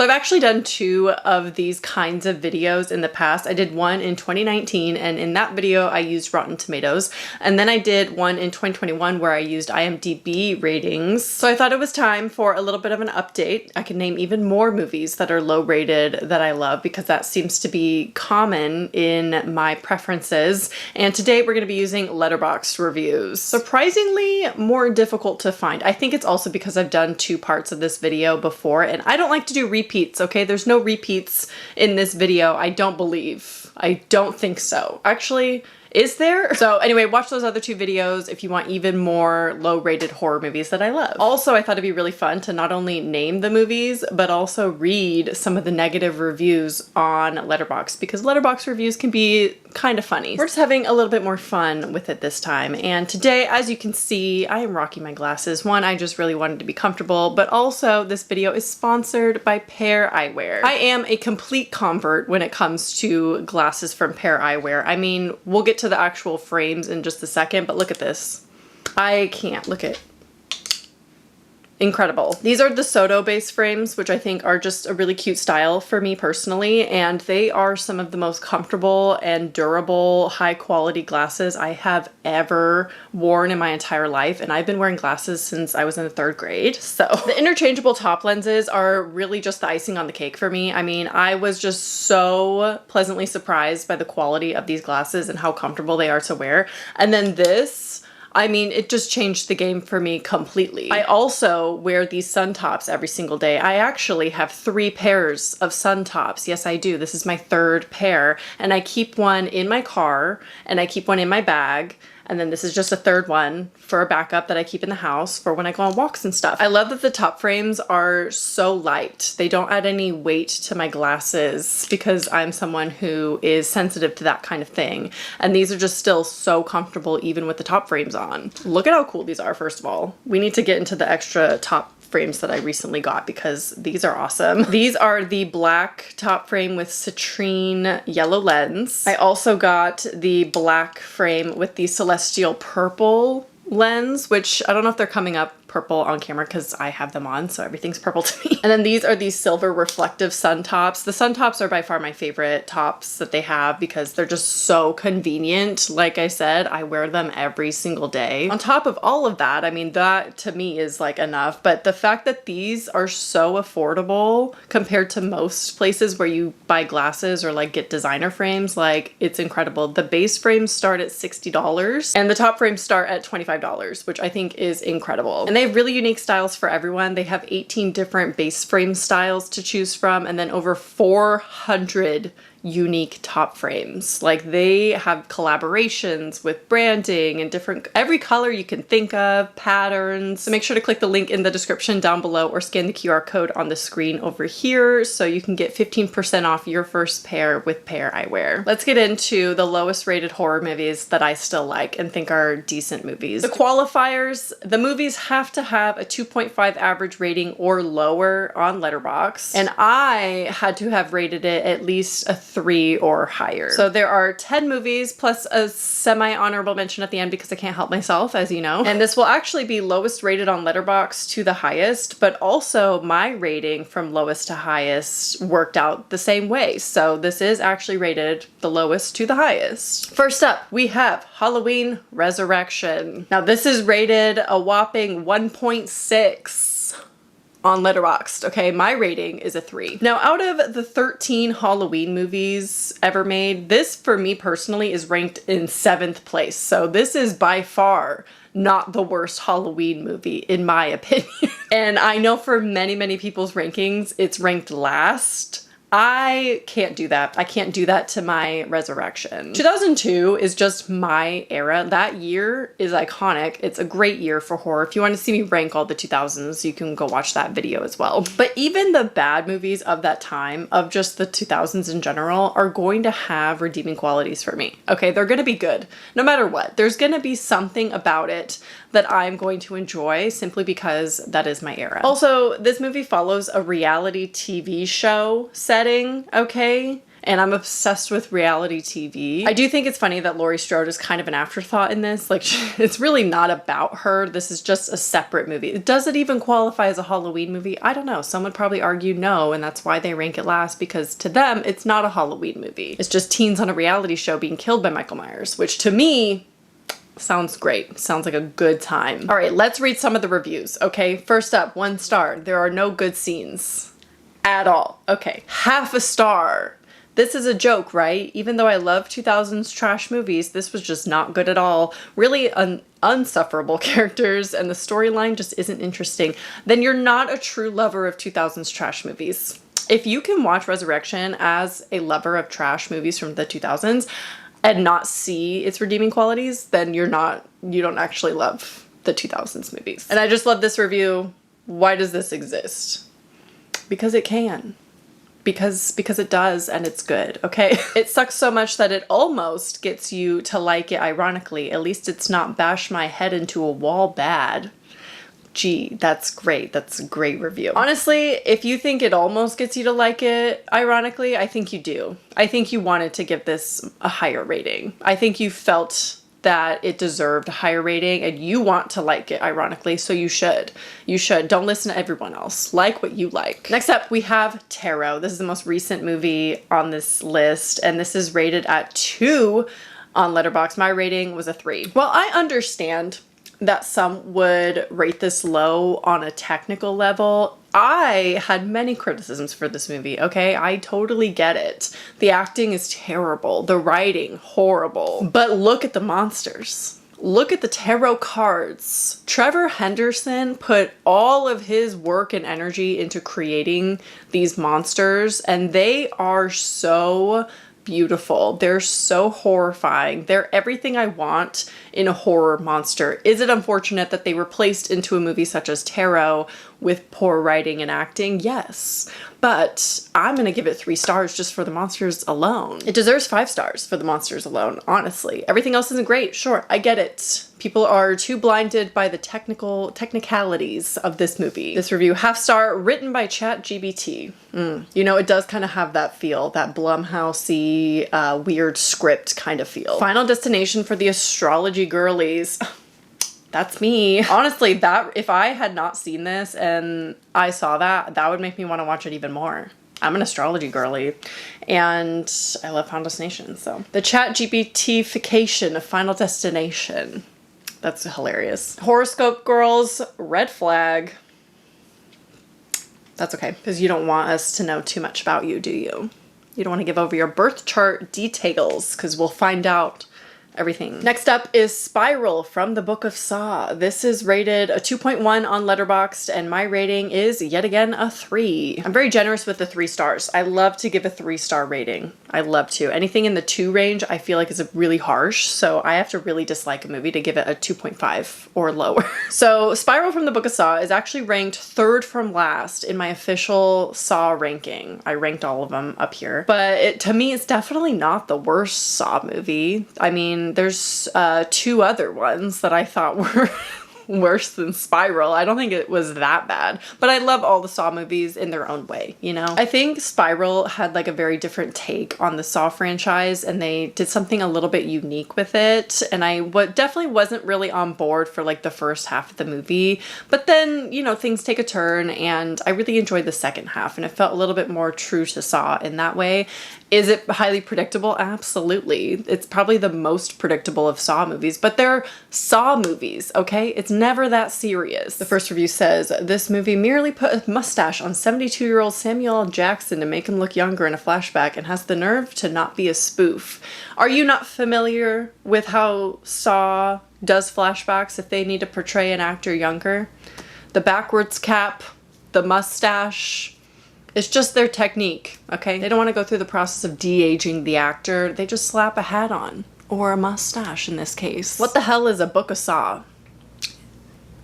So I've actually done 2 of these kinds of videos in the past. I did one in 2019, and in that video I used Rotten Tomatoes. And then I did one in 2021 where I used IMDb ratings. So I thought it was time for a little bit of an update. I can name even more movies that are low rated that I love because that seems to be common in my preferences. And today we're going to be using Letterboxd reviews. Surprisingly more difficult to find. I think it's also because I've done 2 parts of this video before, and I don't like to do repeats, okay? There's no repeats in this video, I don't believe. I don't think so. Actually, is there? So anyway, watch those other 2 videos if you want even more low-rated horror movies that I love. Also, I thought it'd be really fun to not only name the movies, but also read some of the negative reviews on Letterboxd, because Letterboxd reviews can be kind of funny. We're just having a little bit more fun with it this time. And today, as you can see, I am rocking my glasses. One, I just really wanted to be comfortable, but also this video is sponsored by Pair Eyewear. I am a complete convert when it comes to glasses from Pair Eyewear. I mean, we'll get to the actual frames in just a second, but look at this. I can't look at. Incredible. These are the Soto base frames, which I think are just a really cute style for me personally, and they are some of the most comfortable and durable, high quality glasses I have ever worn in my entire life, and I've been wearing glasses since I was in the 3rd grade. So the interchangeable top lenses are really just the icing on the cake for me. I mean, I was just so pleasantly surprised by the quality of these glasses and how comfortable they are to wear. And then this, I mean, it just changed the game for me completely. I also wear these sun tops every single day. I actually have 3 pairs of sun tops. Yes, I do. This is my 3rd pair, and I keep one in my car and I keep one in my bag. And then this is just a 3rd one for a backup that I keep in the house for when I go on walks and stuff. I love that the top frames are so light. They don't add any weight to my glasses because I'm someone who is sensitive to that kind of thing. And these are just still so comfortable even with the top frames on. Look at how cool these are, first of all. We need to get into the extra top frames that I recently got because these are awesome. These are the black top frame with citrine yellow lens. I also got the black frame with the celestial purple lens, which I don't know if they're coming up purple on camera because I have them on, so everything's purple to me. And then these are these silver reflective sun tops. The sun tops are by far my favorite tops that they have because they're just so convenient. Like I said, I wear them every single day. On top of all of that, I mean, that to me is like enough, but the fact that these are so affordable compared to most places where you buy glasses or like get designer frames, like it's incredible. The base frames start at $60 and the top frames start at $25, which I think is incredible. And they have really unique styles for everyone. They have 18 different base frame styles to choose from, and then over 400 unique top frames. Like, they have collaborations with branding and different, every color you can think of, patterns. So make sure to click the link in the description down below or scan the QR code on the screen over here so you can get 15% off your first pair with Pair Eyewear. Let's get into the lowest rated horror movies that I still like and think are decent movies. The qualifiers, the movies have to have a 2.5 average rating or lower on Letterboxd, and I had to have rated it at least a 3 or higher. So there are 10 movies plus a semi-honorable mention at the end because I can't help myself, as you know. And this will actually be lowest rated on Letterboxd to the highest, but also my rating from lowest to highest worked out the same way. So this is actually rated the lowest to the highest. First up, we have Halloween Resurrection. Now this is rated a whopping 1.6 on Letterboxd, okay? My rating is a 3. Now, out of the 13 Halloween movies ever made, this, for me personally, is ranked in 7th place. So this is by far not the worst Halloween movie, in my opinion. And I know for many, many people's rankings, it's ranked last. I can't do that. I can't do that to my Resurrection. 2002 is just my era. That year is iconic. It's a great year for horror. If you want to see me rank all the 2000s, you can go watch that video as well. But even the bad movies of that time, of just the 2000s in general, are going to have redeeming qualities for me. Okay, they're gonna be good. No matter what, there's gonna be something about it that I'm going to enjoy simply because that is my era. Also, this movie follows a reality TV show setting, okay? and I'm obsessed with reality TV. I do think it's funny that Laurie Strode is kind of an afterthought in this. Like, it's really not about her. This is just a separate movie. Does it even qualify as a Halloween movie? I don't know. Some would probably argue no, and that's why they rank it last, because to them, it's not a Halloween movie. It's just teens on a reality show being killed by Michael Myers, which to me, sounds great. Sounds like a good time. All right, let's read some of the reviews, okay? First up, 1 star. There are no good scenes at all. Okay, half a star. This is a joke, right? Even though I love 2000s trash movies, this was just not good at all. Really unsufferable characters, and the storyline just isn't interesting. Then you're not a true lover of 2000s trash movies. If you can watch Resurrection as a lover of trash movies from the 2000s, and not see its redeeming qualities, then you don't actually love the 2000s movies. And I just love this review. Why does this exist? Because it can. Because it does, and it's good, okay? It sucks so much that it almost gets you to like it ironically. At least it's not bash my head into a wall bad. Gee, that's great. That's a great review. Honestly, if you think it almost gets you to like it, ironically, I think you do. I think you wanted to give this a higher rating. I think you felt that it deserved a higher rating and you want to like it, ironically, so you should. You should. Don't listen to everyone else. Like what you like. Next up, we have Tarot. This is the most recent movie on this list, and this is rated at 2 on Letterboxd. My rating was a 3. Well, I understand that some would rate this low on a technical level. I had many criticisms for this movie, okay? I totally get it. The acting is terrible. The writing, horrible. But look at the monsters. Look at the tarot cards. Trevor Henderson put all of his work and energy into creating these monsters, and they are so beautiful. They're so horrifying. They're everything I want in a horror monster. Is it unfortunate that they were placed into a movie such as Tarot with poor writing and acting? Yes. But I'm gonna give it 3 stars just for the monsters alone. It deserves 5 stars for the monsters alone, honestly. Everything else isn't great. Sure, I get it. People are too blinded by the technicalities of this movie. This review, 1/2 star, written by ChatGPT. You know, it does kind of have that feel, that Blumhouse-y, weird script kind of feel. Final destination for the astrology girlies. That's me. Honestly, that if I had not seen this and I saw that, that would make me want to watch it even more. I'm an astrology girly, and I love Final Destination, so. The ChatGPT-fication of Final Destination. That's hilarious. Horoscope girls, red flag. That's okay, because you don't want us to know too much about you, do you? You don't want to give over your birth chart details, because we'll find out everything. Next up is Spiral from the Book of Saw. This is rated a 2.1 on Letterboxd, and my rating is yet again a 3. I'm very generous with the 3 stars. I love to give a 3-star rating. I love to. Anything in the 2 range I feel like is really harsh, so I have to really dislike a movie to give it a 2.5 or lower. So Spiral from the Book of Saw is actually ranked 3rd from last in my official Saw ranking. I ranked all of them up here. But to me, it's definitely not the worst Saw movie. I mean, there's 2 other ones that I thought were worse than Spiral. I don't think it was that bad, but I love all the Saw movies in their own way, you know? I think Spiral had like a very different take on the Saw franchise, and they did something a little bit unique with it, and I definitely wasn't really on board for like the first half of the movie, but then, you know, things take a turn, and I really enjoyed the second half, and it felt a little bit more true to Saw in that way. Is it highly predictable? Absolutely. It's probably the most predictable of Saw movies, but they're Saw movies, okay? It's never that serious. The first review says, this movie merely put a mustache on 72-year-old Samuel L. Jackson to make him look younger in a flashback and has the nerve to not be a spoof. Are you not familiar with how Saw does flashbacks if they need to portray an actor younger? The backwards cap, the mustache. It's just their technique, okay? They don't want to go through the process of de-aging the actor. They just slap a hat on. Or a mustache in this case. What the hell is a Book of Saw?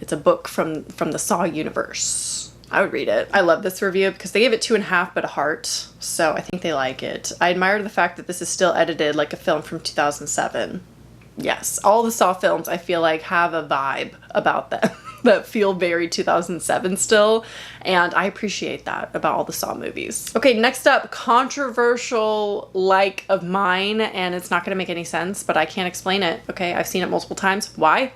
It's a book from the Saw universe. I would read it. I love this review because they gave it 2.5 but a heart. So I think they like it. I admire the fact that this is still edited like a film from 2007. Yes, all the Saw films I feel like have a vibe about them. that feel very 2007 still, and I appreciate that about all the Saw movies. Okay, next up, controversial like of mine, and it's not gonna make any sense, but I can't explain it, okay? I've seen it multiple times. Why?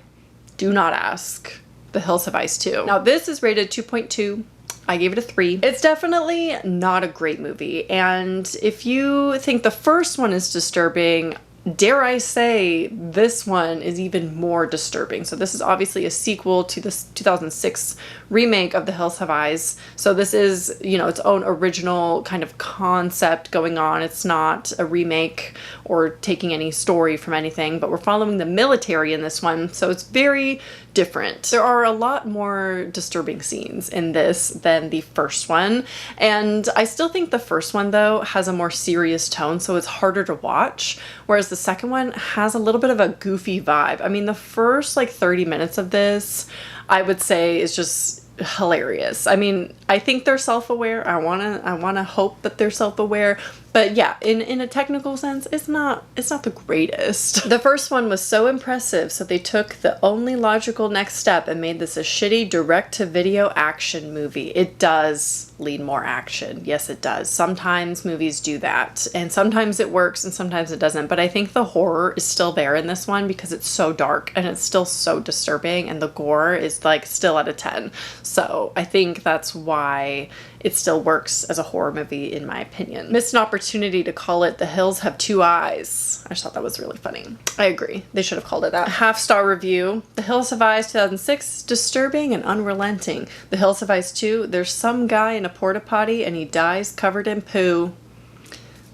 Do not ask. The Hills Have Eyes 2. Now this is rated 2.2. I gave it a 3. It's definitely not a great movie, and if you think the first one is disturbing, dare I say this one is even more disturbing. So this is obviously a sequel to this 2006 remake of The Hills Have Eyes. So this is, you know, its own original kind of concept going on. It's not a remake or taking any story from anything, but we're following the military in this one. So it's very different. There are a lot more disturbing scenes in this than the first one. And I still think the first one though has a more serious tone, so it's harder to watch. Whereas the second one has a little bit of a goofy vibe. I mean, the first like 30 minutes of this, I would say is just hilarious. I mean, I think they're self-aware. I wanna hope that they're self-aware. But yeah, in a technical sense, it's not the greatest. The first one was so impressive, so they took the only logical next step and made this a shitty direct-to-video action movie. It does lead more action. Yes, it does. Sometimes movies do that, and sometimes it works and sometimes it doesn't. But I think the horror is still there in this one because it's so dark and it's still so disturbing, and the gore is like still at a 10. So I think that's why it still works as a horror movie, in my opinion. Missed an opportunity to call it The Hills Have Two Eyes. I just thought that was really funny. I agree. They should have called it that. Half-star review. The Hills Have Eyes 2006, disturbing and unrelenting. The Hills Have Eyes 2, there's some guy in a porta potty and he dies covered in poo.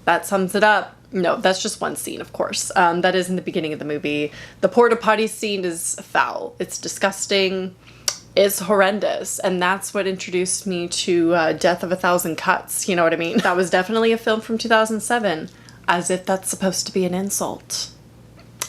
That sums it up. No, that's just one scene, of course. That is in the beginning of the movie. The porta potty scene is foul. It's disgusting. Is horrendous, and that's what introduced me to Death of a Thousand Cuts, you know what I mean? That was definitely a film from 2007, as if that's supposed to be an insult.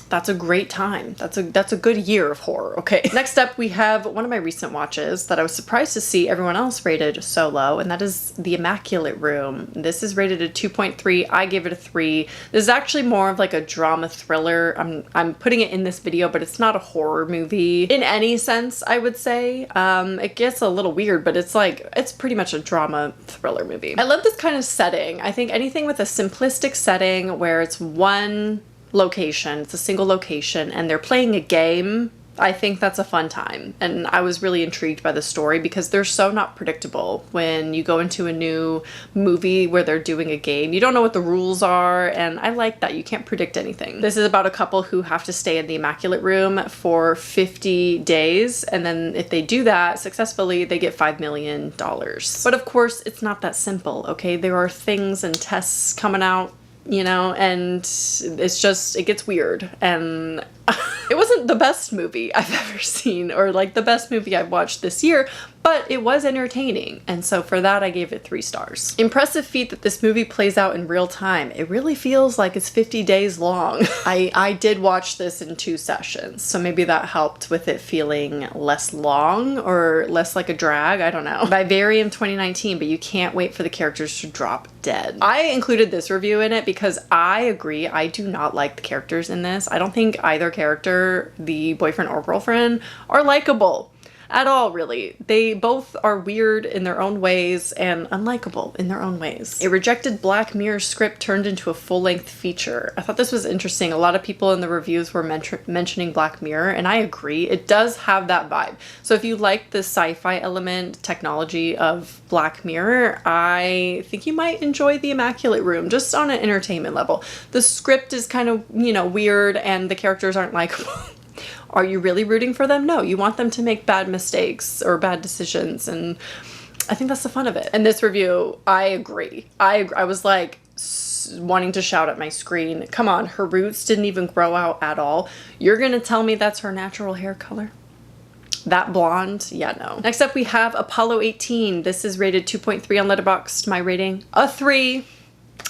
That's a great time. That's a good year of horror, okay? Next up, we have one of my recent watches that I was surprised to see everyone else rated so low, and that is The Immaculate Room. This is rated a 2.3. I gave it a 3. This is actually more of like a drama thriller. I'm putting it in this video, but it's not a horror movie in any sense, I would say. It gets a little weird, but it's pretty much a drama thriller movie. I love this kind of setting. I think anything with a simplistic setting where it's one location, it's a single location, and they're playing a game, I think that's a fun time. And I was really intrigued by the story because they're so not predictable. When you go into a new movie where they're doing a game, you don't know what the rules are, and I like that. You can't predict anything. This is about a couple who have to stay in the Immaculate Room for 50 days, and then if they do that successfully, they get $5 million. But of course, it's not that simple, okay? There are things and tests coming out, you know, and it gets weird, and it wasn't the best movie I've ever seen, or like the best movie I've watched this year, but it was entertaining, and so for that I gave it 3 stars. Impressive feat that this movie plays out in real time. It really feels like it's 50 days long. I did watch this in 2 sessions, so maybe that helped with it feeling less long or less like a drag, I don't know. Vivarium 2019, but you can't wait for the characters to drop dead. I included this review in it because I agree, I do not like the characters in this. I don't think either character, the boyfriend or girlfriend, are likable at all, really. They both are weird in their own ways and unlikable in their own ways. A rejected Black Mirror script turned into a full-length feature. I thought this was interesting. A lot of people in the reviews were mentioning Black Mirror, and I agree. It does have that vibe. So if you like the sci-fi element, technology of Black Mirror, I think you might enjoy The Immaculate Room, just on an entertainment level. The script is kind of, you know, weird, and the characters aren't likable. Are you really rooting for them? No, you want them to make bad mistakes or bad decisions, and I think that's the fun of it. And this review, I agree. I was like wanting to shout at my screen, come on, her roots didn't even grow out at all. You're gonna tell me that's her natural hair color? That blonde? Yeah, no. Next up we have Apollo 18. This is rated 2.3 on Letterboxd. My rating, a 3.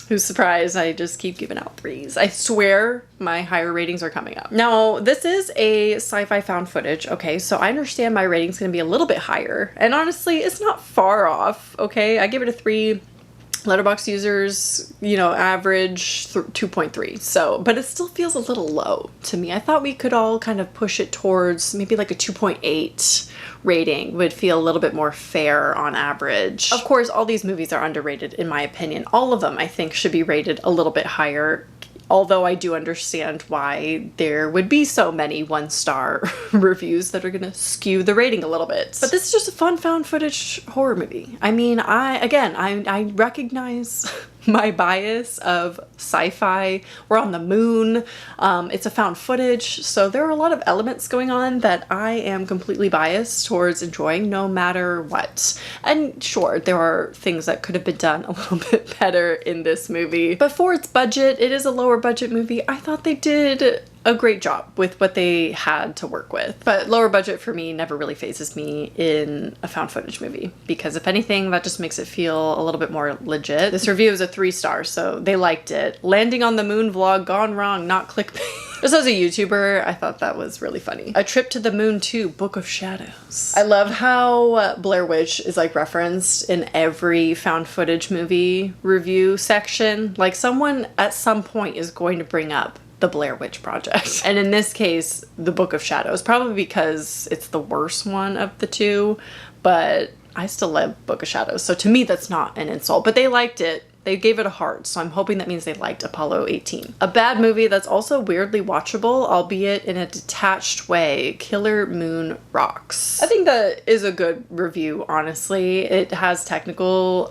Who's surprised? I just keep giving out 3s. I swear my higher ratings are coming up. Now, this is a sci-fi found footage, okay? So I understand my rating's gonna be a little bit higher. And honestly, it's not far off, okay? I give it a 3. Letterboxd users, you know, average 2.3. So, but it still feels a little low to me. I thought we could all kind of push it towards maybe like a 2.8 rating would feel a little bit more fair on average. Of course, all these movies are underrated in my opinion. All of them I think should be rated a little bit higher. Although I do understand why there would be so many 1-star reviews that are gonna skew the rating a little bit. But this is just a fun found footage horror movie. I mean, I recognize my bias of sci-fi. We're on the moon. It's a found footage, so there are a lot of elements going on that I am completely biased towards enjoying no matter what. And sure, there are things that could have been done a little bit better in this movie. But for its budget, it is a lower budget movie. I thought they did a great job with what they had to work with. But lower budget for me never really phases me in a found footage movie, because if anything, that just makes it feel a little bit more legit. This review is a 3 stars, so they liked it. Landing on the moon vlog gone wrong, not clickbait. Just as a YouTuber, I thought that was really funny. A Trip to the Moon 2, Book of Shadows. I love how Blair Witch is like referenced in every found footage movie review section. Like someone at some point is going to bring up the Blair Witch Project. And in this case, the Book of Shadows, probably because it's the worst one of the two, but I still love Book of Shadows. So to me, that's not an insult, but they liked it. They gave it a heart, so I'm hoping that means they liked Apollo 18. A bad movie that's also weirdly watchable, albeit in a detached way, Killer Moon Rocks. I think that is a good review, honestly. It has technical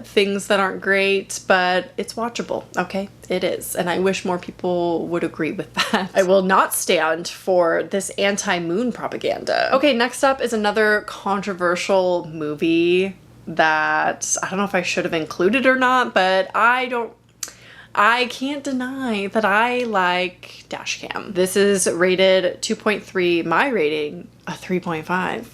things that aren't great, but it's watchable, okay? It is, and I wish more people would agree with that. I will not stand for this anti-moon propaganda. Okay, next up is another controversial movie that I don't know if I should have included or not, but I can't deny that I like Dashcam. This is rated 2.3, my rating a 3.5.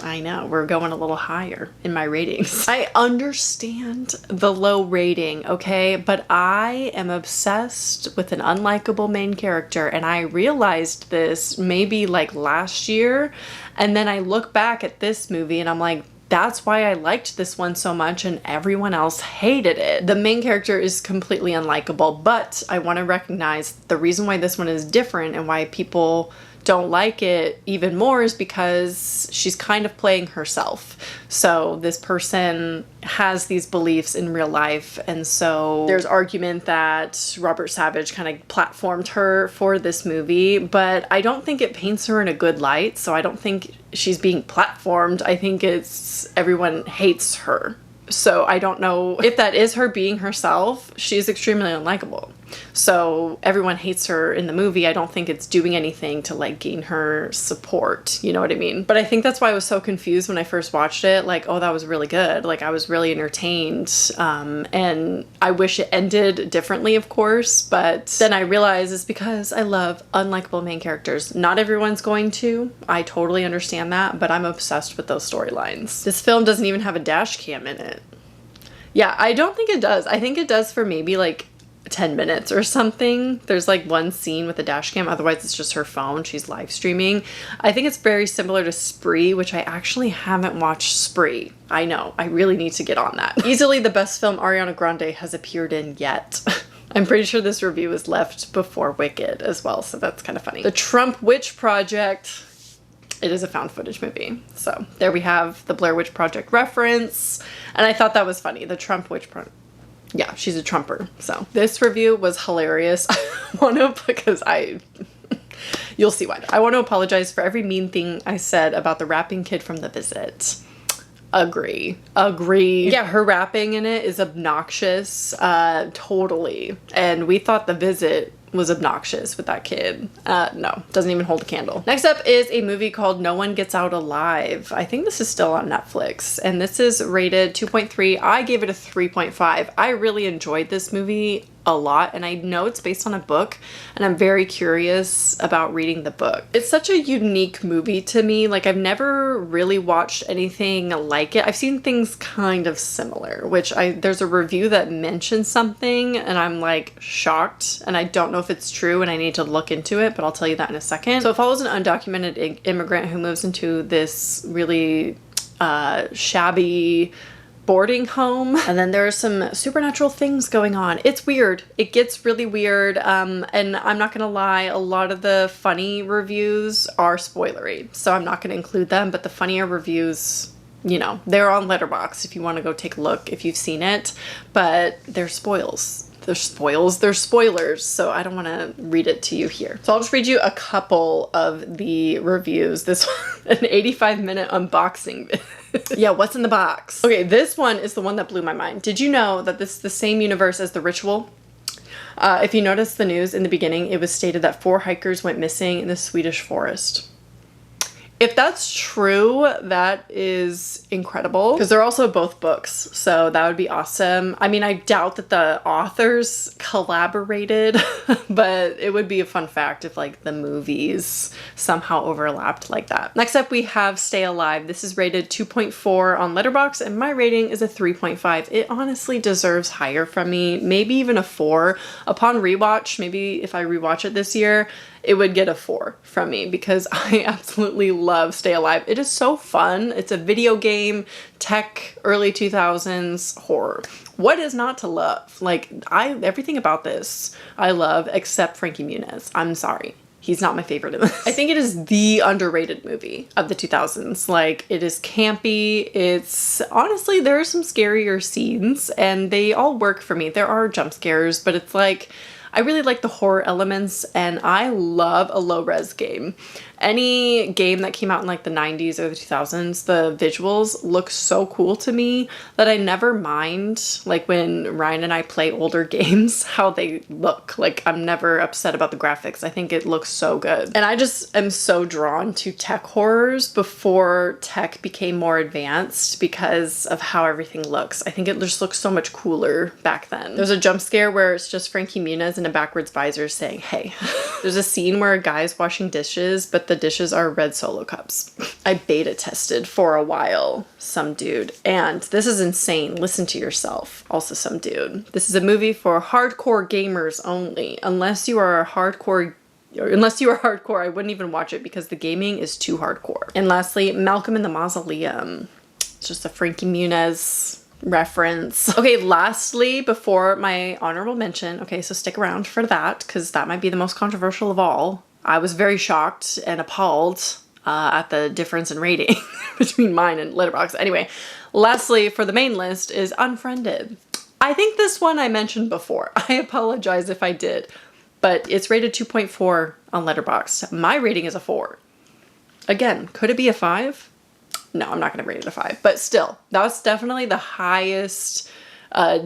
I know, we're going a little higher in my ratings. I understand the low rating, okay, but I am obsessed with an unlikable main character, and I realized this maybe like last year, and then I look back at this movie and I'm like, that's why I liked this one so much and everyone else hated it. The main character is completely unlikable, but I want to recognize the reason why this one is different and why people don't like it even more is because she's kind of playing herself. So this person has these beliefs in real life, and so there's argument that Robert Savage kind of platformed her for this movie, but I don't think it paints her in a good light, so I don't think she's being platformed. I think it's everyone hates her. So I don't know if that is her being herself. She's extremely unlikable. So everyone hates her in the movie. I don't think it's doing anything to like gain her support. You know what I mean? But I think that's why I was so confused when I first watched it. Like, oh, that was really good. Like I was really entertained. And I wish it ended differently, of course. But then I realized it's because I love unlikable main characters. Not everyone's going to. I totally understand that. But I'm obsessed with those storylines. This film doesn't even have a dash cam in it. Yeah, I don't think it does. I think it does for maybe like 10 minutes or something. There's like one scene with a dash cam, otherwise it's just her phone. She's live streaming. I think it's very similar to Spree, which I actually haven't watched Spree. I know, I really need to get on that. Easily the best film Ariana Grande has appeared in yet. I'm pretty sure this review was left before Wicked as well, so that's kind of funny. The Trump Witch Project. It is a found footage movie. So there we have the Blair Witch Project reference. And I thought that was funny. The Trump Witch Project. Yeah, she's a Trumper. So this review was hilarious. You'll see why. I want to apologize for every mean thing I said about the rapping kid from The Visit. Agree. Yeah, her rapping in it is obnoxious. Totally. And we thought The Visit was obnoxious with that kid. No, doesn't even hold a candle. Next up is a movie called No One Gets Out Alive. I think this is still on Netflix, and this is rated 2.3. I gave it a 3.5. I really enjoyed this movie a lot, and I know it's based on a book, and I'm very curious about reading the book. It's such a unique movie to me. Like, I've never really watched anything like it. I've seen things kind of similar, which there's a review that mentions something, and I'm like shocked, and I don't know if it's true, and I need to look into it, but I'll tell you that in a second. So it follows an undocumented immigrant who moves into this really shabby boarding home. And then there are some supernatural things going on. It's weird. It gets really weird. And I'm not gonna lie, a lot of the funny reviews are spoilery, so I'm not gonna include them, but the funnier reviews, you know, they're on Letterboxd if you want to go take a look if you've seen it, but they're spoils. They're spoilers, so I don't want to read it to you here. So I'll just read you a couple of the reviews. This one, an 85-minute unboxing. Yeah, what's in the box? Okay, this one is the one that blew my mind. Did you know that this is the same universe as The Ritual? If you notice the news in the beginning, it was stated that 4 hikers went missing in the Swedish forest. If that's true, that is incredible, because they're also both books, so that would be awesome. I mean, I doubt that the authors collaborated, but it would be a fun fact if like the movies somehow overlapped like that. Next up, we have Stay Alive. This is rated 2.4 on Letterboxd, and my rating is a 3.5. It honestly deserves higher from me, maybe even a 4. Upon rewatch, maybe if I rewatch it this year, it would get a 4 from me, because I absolutely love Stay Alive. It is so fun. It's a video game, tech, early 2000s horror. What is not to love? Like, everything about this I love, except Frankie Muniz. I'm sorry. He's not my favorite in this. I think it is the underrated movie of the 2000s. Like, it is campy. It's, honestly, there are some scarier scenes, and they all work for me. There are jump scares, but it's like, I really like the horror elements, and I love a low-res game. Any game that came out in like the 90s or the 2000s, the visuals look so cool to me that I never mind, like when Ryan and I play older games, how they look. Like, I'm never upset about the graphics. I think it looks so good. And I just am so drawn to tech horrors before tech became more advanced because of how everything looks. I think it just looks so much cooler back then. There's a jump scare where it's just Frankie Muniz in a backwards visor saying, hey. There's a scene where a guy's washing dishes, but the dishes are red Solo cups. I beta tested for a while, some dude. And this is insane. Listen to yourself. Also some dude. This is a movie for hardcore gamers only. Unless you are hardcore, I wouldn't even watch it because the gaming is too hardcore. And lastly, Malcolm in the Mausoleum. It's just a Frankie Muniz reference. Okay, lastly, before my honorable mention, okay, so stick around for that, because that might be the most controversial of all. I was very shocked and appalled at the difference in rating between mine and Letterboxd. Anyway, lastly, for the main list is Unfriended. I think this one I mentioned before. I apologize if I did, but it's rated 2.4 on Letterboxd. My rating is a 4. Again, could it be a 5? No, I'm not going to rate it a 5, but still, that's definitely the highest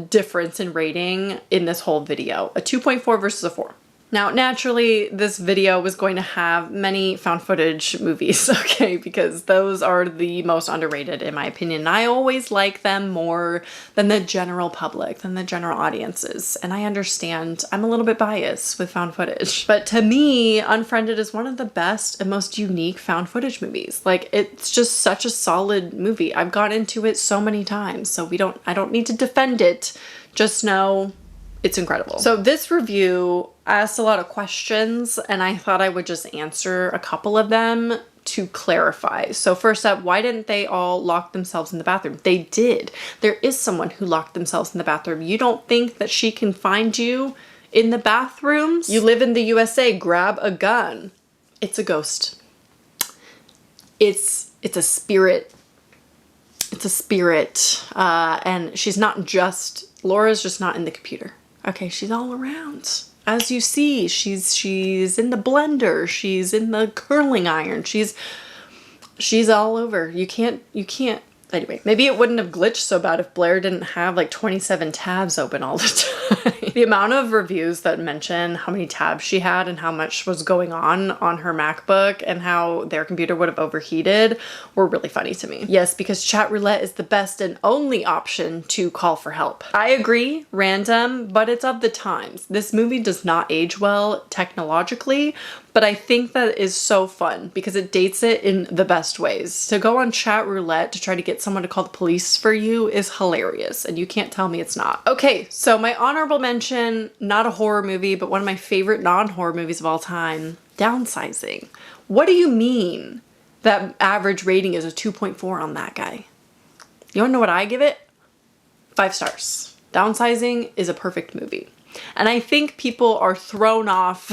difference in rating in this whole video. A 2.4 versus a 4. Now, naturally, this video was going to have many found footage movies, okay, because those are the most underrated in my opinion. I always like them more than the general public, than the general audiences, and I understand I'm a little bit biased with found footage. But to me, Unfriended is one of the best and most unique found footage movies. Like, it's just such a solid movie. I've gone into it so many times, so I don't need to defend it. Just know it's incredible. So this review asked a lot of questions, and I thought I would just answer a couple of them to clarify. So first up, why didn't they all lock themselves in the bathroom? They did. There is someone who locked themselves in the bathroom. You don't think that she can find you in the bathrooms? You live in the USA, grab a gun. It's a ghost. It's a spirit. It's a spirit. And she's not just, Laura's just not in the computer. Okay, she's all around. As you see, she's in the blender, she's in the curling iron, she's all over. You can't, anyway, maybe it wouldn't have glitched so bad if Blair didn't have like 27 tabs open all the time. The amount of reviews that mention how many tabs she had and how much was going on her MacBook and how their computer would have overheated were really funny to me. Yes, because chat roulette is the best and only option to call for help. I agree, random, but it's of the times. This movie does not age well technologically, but I think that is so fun because it dates it in the best ways. To go on chat roulette to try to get someone to call the police for you is hilarious, and you can't tell me it's not. Okay, so my honorable mention, not a horror movie, but one of my favorite non-horror movies of all time, Downsizing. What do you mean that average rating is a 2.4 on that guy? You wanna know what I give it? 5 stars. Downsizing is a perfect movie. And I think people are thrown off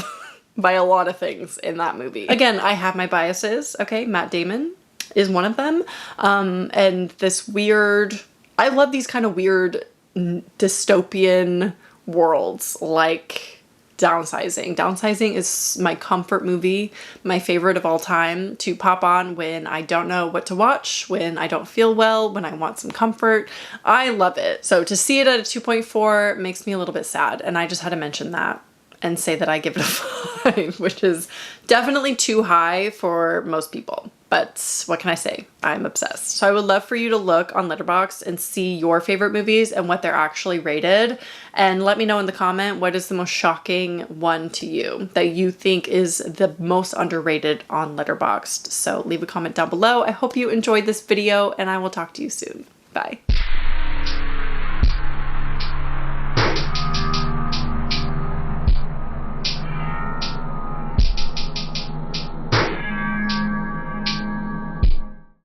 by a lot of things in that movie. Again, I have my biases, okay? Matt Damon is one of them. And this weird, I love these kind of weird dystopian worlds like Downsizing. Downsizing is my comfort movie, my favorite of all time to pop on when I don't know what to watch, when I don't feel well, when I want some comfort. I love it. So to see it at a 2.4 makes me a little bit sad, and I just had to mention that and say that I give it a 5, which is definitely too high for most people. But what can I say? I'm obsessed. So I would love for you to look on Letterboxd and see your favorite movies and what they're actually rated. And let me know in the comment what is the most shocking one to you that you think is the most underrated on Letterboxd. So leave a comment down below. I hope you enjoyed this video, and I will talk to you soon. Bye.